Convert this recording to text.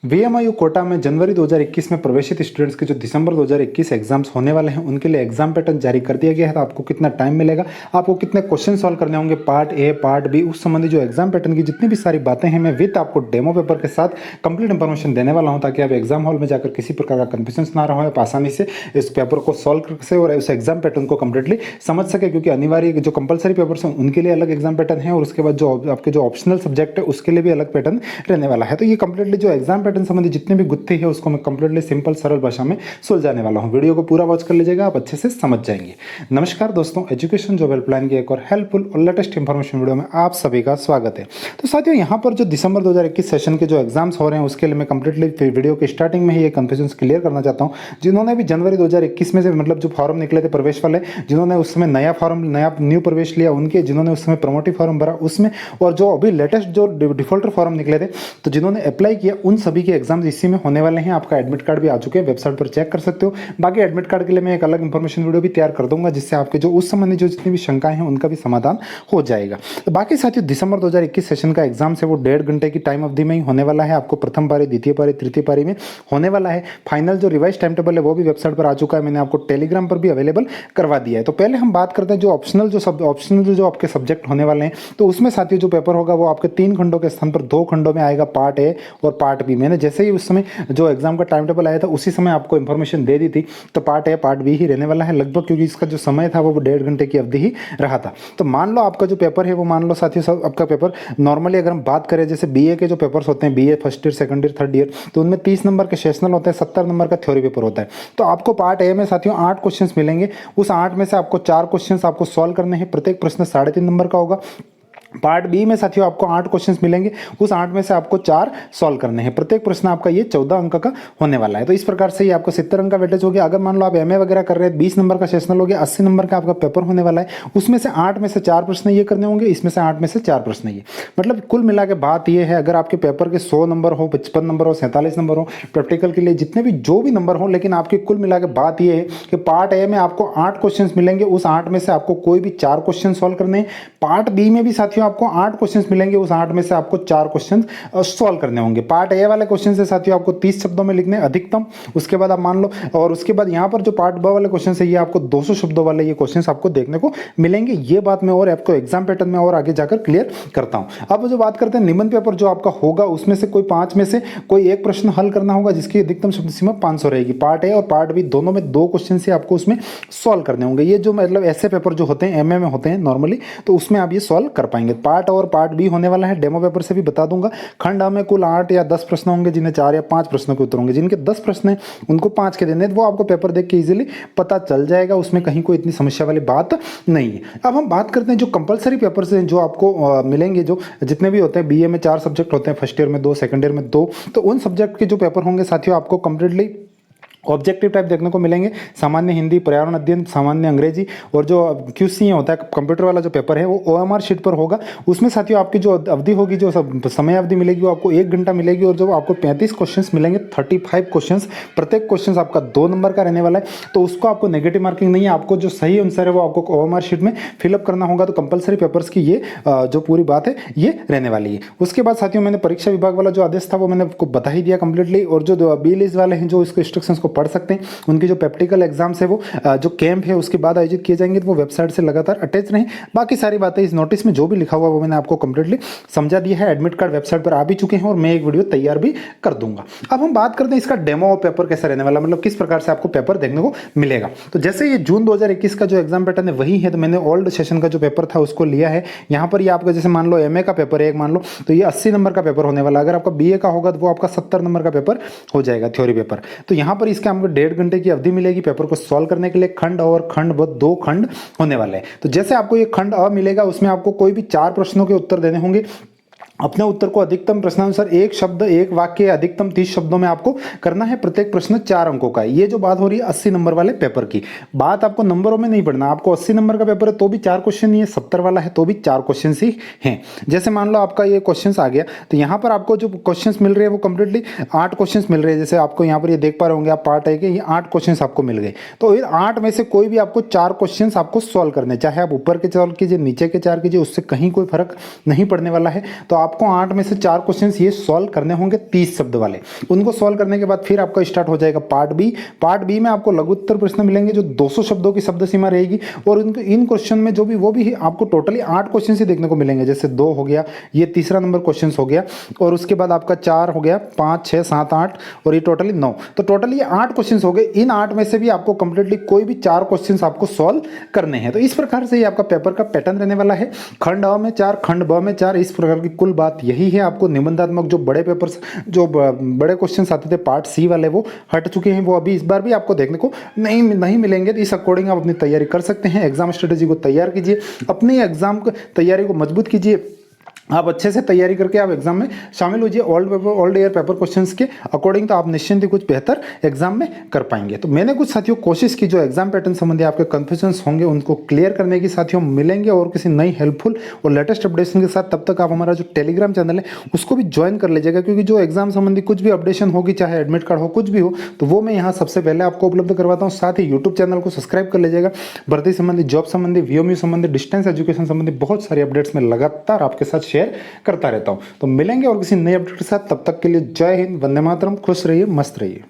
वीएमआईयू कोटा में जनवरी 2021 में प्रवेशित स्टूडेंट्स के जो दिसंबर 2021 एग्जाम्स होने वाले हैं उनके लिए एग्जाम पैटर्न जारी कर दिया गया है। तो आपको कितना टाइम मिलेगा, आपको कितने क्वेश्चन सॉल्व करने होंगे, पार्ट ए पार्ट बी, उस संबंधी जो एग्जाम पैटर्न की जितनी भी सारी बातें हैं मैं विद आपको डेमो पेपर के साथ कंप्लीट इंफॉर्मेशन देने वाला हूं, ताकि आप एग्जाम हॉल में जाकर किसी प्रकार का कन्फ्यूजन ना रहा हो, आप आसानी से इस पेपर को सॉल्व कर सके और उस एग्जाम पैटर्न को कंप्लीटली समझ सके। क्योंकि अनिवार्य जो कंपलसरी पेपर्स हैं उनके लिए अलग एग्जाम पैटर्न है और उसके बाद जो आपके जो ऑप्शनल सब्जेक्ट है उसके लिए भी अलग पैटर्न रहने वाला है। तो ये कंप्लीटली जो एग्जाम पैटर्न संबंधी जितने भी गुत्थी है उसको मैं कंप्लीटली सिंपल सरल भाषा में सुलझाने वाला हूं। वीडियो को पूरा वॉच कर लीजिएगा, आप अच्छे से समझ जाएंगे। नमस्कार दोस्तों, एजुकेशन जॉब हेल्पलाइन की एक और हेल्पफुल और लेटेस्ट इंफॉर्मेशन वीडियो में आप सभी का स्वागत है। तो साथियों, यहां पर जो दिसंबर 2021 सेशन के जो एग्जाम्स हो रहे हैं उसके लिए मैं कंप्लीटली वीडियो के स्टार्टिंग में ही ये कंफ्यूजन क्लियर करना चाहता हूं। जिन्होंने भी जनवरी 2021 में से मतलब जो फॉर्म निकले थे प्रवेश वाले, जिन्होंने उस समय न्यू प्रवेश लिया उनके, जिन्होंने उस समय प्रमोटिव फॉर्म भरा उसमें, और जो अभी लेटेस्ट जो डिफॉल्टर फॉर्म निकले थे तो जिन्होंने अप्लाई किया उन सभी के एग्जाम्स इसी में होने वाले हैं। आपका एडमिट कार्ड भी आ चुके हैं, वेबसाइट पर चेक कर सकते हो। बाकी एडमिट कार्ड के लिए मैं एक अलग इंफॉर्मेशन वीडियो भी तैयार कर दूंगा, जिससे आपके जो उस संबंधी जो जितनी भी शंकाएं हैं उनका भी समाधान हो जाएगा। तो बाकी साथियों, दिसंबर 2021 सेशन का एग्जाम है वो 1.5 घंटे की टाइम अवधि में ही होने वाला है। आपको प्रथम पारी, द्वितीय पारी, तृतीय पारी में होने वाला है। फाइनल जो रिवाइज टाइम टेबल है वो भी वेबसाइट पर आ चुका है, मैंने आपको टेलीग्राम पर भी अवेलेबल करवा दिया है। तो पहले हम बात करते हैं जो ऑप्शनल जो आपके सब्जेक्ट होने वाले हैं। तो उसमें साथियों जो पेपर होगा वो आपके 3 खंडों के स्थान पर 2 खंडों में आएगा, पार्ट ए और पार्ट बी। मैंने जैसे ही उस समय जो एग्जाम का टाइम टेबल आया था उसी समय आपको इन्फॉर्मेशन दे दी थी। तो पार्ट ए पार्ट बी ही रहने वाला है लगभग, क्योंकि इसका जो समय था वो 1.5 घंटे की अवधि ही रहा था। तो मान लो आपका जो पेपर है वो, मान लो साथियों सब आपका पेपर नॉर्मली अगर हम बात करें जैसे बीए के जो पेपर्स होते हैं, BA first year, second year, third year, तो उनमें 30 नंबर के सेशनल होते हैं, 70 नंबर का थ्योरी पेपर होता है। तो आपको पार्ट ए में साथियों 8 क्वेश्चंस मिलेंगे। उस 8 में से आपको 4 क्वेश्चंस आपको सॉल्व करने हैं, प्रत्येक प्रश्न 3.5 नंबर का होगा। पार्ट बी में साथियों आपको 8 क्वेश्चंस मिलेंगे, उस 8 में से आपको 4 सॉल्व करने हैं। प्रत्येक प्रश्न आपका ये 14 अंक का होने वाला है। तो इस प्रकार से ही आपको 70 अंक का वेटेज हो गया। अगर मान लो आप एमए वगैरह कर रहे हैं, 20 नंबर का सेशनल हो गया, 80 नंबर का आपका पेपर होने वाला है। उसमें से 8 में से 4 प्रश्न ये करने होंगे, इसमें से 8 में से 4 प्रश्न ये। मतलब कुल मिला के बात ये है, अगर आपके पेपर के 100 नंबर हो, 55 नंबर हो, 47 नंबर हो, प्रैक्टिकल के लिए जितने भी जो भी नंबर हो, लेकिन आपकी कुल मिला के बात ये है कि पार्ट ए में आपको 8 क्वेश्चन मिलेंगे, उस 8 में से आपको कोई भी 4 क्वेश्चन सॉल्व करने हैं। पार्ट बी में भी साथियों आपको 8 क्वेश्चन मिलेंगे, उस 8 में से आपको 4 क्वेश्चन सॉल्व करने होंगे। पार्ट ए वाले क्वेश्चन से साथियों आपको 30 शब्दों में लिखने अधिकतम, उसके बाद आप मान लो, और उसके बाद यहां पर जो पार्ट बी वाले क्वेश्चन है ये आपको 200 शब्दों वाले ये क्वेश्चन आपको देखने को मिलेंगे। ये बात मैं और आपको एग्जाम पैटर्न में और आगे जाकर क्लियर करता हूं। अब जो बात करते हैं निबंध पेपर जो आपका होगा, उसमें से कोई 5 में से कोई एक प्रश्न हल करना होगा, जिसकी अधिकतम शब्द सीमा 500 रहेगी। पार्ट ए और पार्ट बी दोनों में 2 क्वेश्चन से आपको उसमें सॉल्व करने होंगे। ये जो मतलब ऐसे पेपर जो होते हैं एमए में होते हैं नॉर्मली, तो उसमें आप ये सॉल्व कर पाएंगे। पार्ट और पार्ट बी होने वाला है, डेमो पेपर से भी बता दूंगा। खंड में कुल 8 या 10 प्रश्न होंगे, जिन्हें 4 या 5 प्रश्नों के उत्तर होंगे। जिनके 10 प्रश्न हैं उनको 5 के देने, वो आपको पेपर देख के इजीली पता चल जाएगा, उसमें कहीं कोई इतनी समस्या वाली बात नहीं है। अब हम बात करते हैं जो कंपलसरी पेपर्स हैं जो आपको मिलेंगे, जो जितने भी होते हैं। बीए में 4 सब्जेक्ट होते हैं, फर्स्ट ईयर में 2, सेकंड ईयर में 2। तो उन सब्जेक्ट के जो पेपर होंगे साथियों आपको कंप्लीटली ऑब्जेक्टिव टाइप देखने को मिलेंगे। सामान्य हिंदी, पर्यावरण अध्ययन, सामान्य अंग्रेजी, और जो क्यूसी होता है कंप्यूटर वाला जो पेपर है वो ओएमआर शीट पर होगा। उसमें साथियों आपकी जो अवधि होगी, जो समय अवधि मिलेगी वो आपको 1 घंटा मिलेगी, और जो आपको 35 क्वेश्चंस मिलेंगे, 35 क्वेश्चंस। प्रत्येक क्वेश्चन आपका 2 नंबर का रहने वाला है। तो उसको आपको नेगेटिव मार्किंग नहीं है, आपको जो सही आंसर है वो आपको ओएमआर शीट में फिलअप करना होगा। तो कंपलसरी पेपर्स की ये जो पूरी बात है ये रहने वाली है। उसके बाद साथियों मैंने परीक्षा विभाग वाला जो आदेश था वो मैंने आपको बता ही दिया कंप्लीटली। और जो बी लिस्ट वाले हैं जो इसके इंस्ट्रक्शंस को पढ़ सकते हैं, उनकी जो प्रैक्टिकल एग्जाम्स है वो जो कैंप है उसके बाद आयोजित किए जाएंगे, तो वो वेबसाइट से लगातार अटैच रहें। बाकी सारी बातें इस नोटिस में जो भी लिखा हुआ वो मैंने आपको कंप्लीटली समझा दिया है। एडमिट कार्ड वेबसाइट पर आ भी चुके हैं और मैं एक वीडियो तैयार भी कर दूंगा। अब हम बात करते हैं इसका डेमो पेपर कैसा रहने वाला, मतलब किस प्रकार से आपको पेपर देखने को मिलेगा। तो जैसे ये जून 2021 का जो एग्जाम पैटर्न है वही है, तो मैंने ओल्ड सेशन का जो पेपर था उसको लिया है। यहाँ पर ये आपका जैसे मान लो एमए का पेपर है एक, मान लो तो ये 80 नंबर का पेपर होने वाला। अगर आपका बीए का होगा तो वो आपका 70 नंबर का पेपर हो जाएगा, थ्योरी पेपर। तो यहाँ पर इसके हमको 1.5 घंटे की अवधि मिलेगी पेपर को सॉल्व करने के लिए। खंड और खंड व 2 खंड होने वाले हैं। तो जैसे आपको ये खंड अ मिलेगा, उसमें आपको कोई भी 4 प्रश्नों के उत्तर देने होंगे। अपने उत्तर को अधिकतम प्रश्नानुसार एक शब्द एक वाक्य अधिकतम 30 शब्दों में आपको करना है। प्रत्येक प्रश्न 4 अंकों का है। ये जो बात हो रही है 80 नंबर वाले पेपर की, बात आपको नंबरों में नहीं पढ़ना। आपको 80 नंबर का पेपर है तो भी 4 क्वेश्चन नहीं है, 70 वाला है तो भी 4 क्वेश्चन ही हैं। जैसे मान लो आपका ये क्वेश्चन आ गया, तो यहाँ पर आपको जो क्वेश्चन मिल रहे हैं वो कंप्लीटली 8 क्वेश्चन मिल रहे हैं। जैसे आपको यहाँ पर ये देख पा रहे होंगे आप, पार्ट है कि ये 8 क्वेश्चन आपको मिल गए। तो इन 8 में से कोई भी आपको 4 क्वेश्चन आपको सॉल्व करने, चाहे आप ऊपर के सॉल्व कीजिए, नीचे के 4 कीजिए, उससे कहीं कोई फर्क नहीं पड़ने वाला है। तो आपको 8 में से 4 क्वेश्चंस ये सॉल्व करने होंगे 30 शब्द वाले। उनको सॉल्व करने के बाद फिर आपका स्टार्ट हो जाएगा पार्ट बी। पार्ट बी में आपको लघु उत्तर प्रश्न मिलेंगे जो 200 शब्दों की शब्द सीमा रहेगी, और इन क्वेश्चन में जो भी वो भी आपको टोटली 8 क्वेश्चन ही देखने को मिलेंगे। जैसे 2 हो गया, ये तीसरा नंबर क्वेश्चन हो गया, और उसके बाद आपका 4 हो गया, 5 6 7 8, और ये टोटली 9। तो टोटली 8 क्वेश्चन हो गए। इन 8 में से भी आपको कंप्लीटली कोई भी 4 क्वेश्चन आपको सॉल्व करने हैं। तो इस प्रकार से ये आपका पेपर का पैटर्न रहने वाला है। खंड अ में 4, खंड ब में 4, इस प्रकार की कुल बात यही है। आपको निबंधात्मक जो बड़े पेपर्स, जो बड़े क्वेश्चन आते थे पार्ट सी वाले, वो हट चुके हैं। वो अभी इस बार भी आपको देखने को नहीं मिलेंगे। इस अकॉर्डिंग आप अपनी तैयारी कर सकते हैं। एग्जाम स्ट्रेटेजी को तैयार कीजिए, अपनी एग्जाम तैयारी को मजबूत कीजिए। आप अच्छे से तैयारी करके आप एग्जाम में शामिल होजिए। ओल्ड ईयर पेपर क्वेश्चंस के अकॉर्डिंग, तो आप निश्चिंत ही कुछ बेहतर एग्जाम में कर पाएंगे। तो मैंने कुछ साथियों कोशिश की जो एग्जाम पैटर्न संबंधी आपके कन्फ्यूजन्स होंगे उनको क्लियर करने की। साथियों मिलेंगे और किसी नई हेल्पफुल और लेटेस्ट अपडेशन के साथ। तब तक आप हमारा जो टेलीग्राम चैनल है उसको भी ज्वाइन कर लीजिएगा, क्योंकि जो एग्जाम संबंधी कुछ भी अपडेशन होगी, चाहे एडमिट कार्ड हो, कुछ भी हो, तो वो मैं यहाँ सबसे पहले आपको उपलब्ध करवाता हूँ। साथ ही यूट्यूब चैनल को सब्सक्राइब कर लीजिएगा। भर्ती संबंधी, जॉब संबंधी, VMU संबंधी, डिस्टेंस एजुकेशन संबंधी बहुत सारी अपडेट्स में लगातार आपके साथ शेयर करता रहता हूं। तो मिलेंगे और किसी नए अपडेट के साथ। तब तक के लिए जय हिंद, वंदे मातरम, खुश रहिए, मस्त रहिए।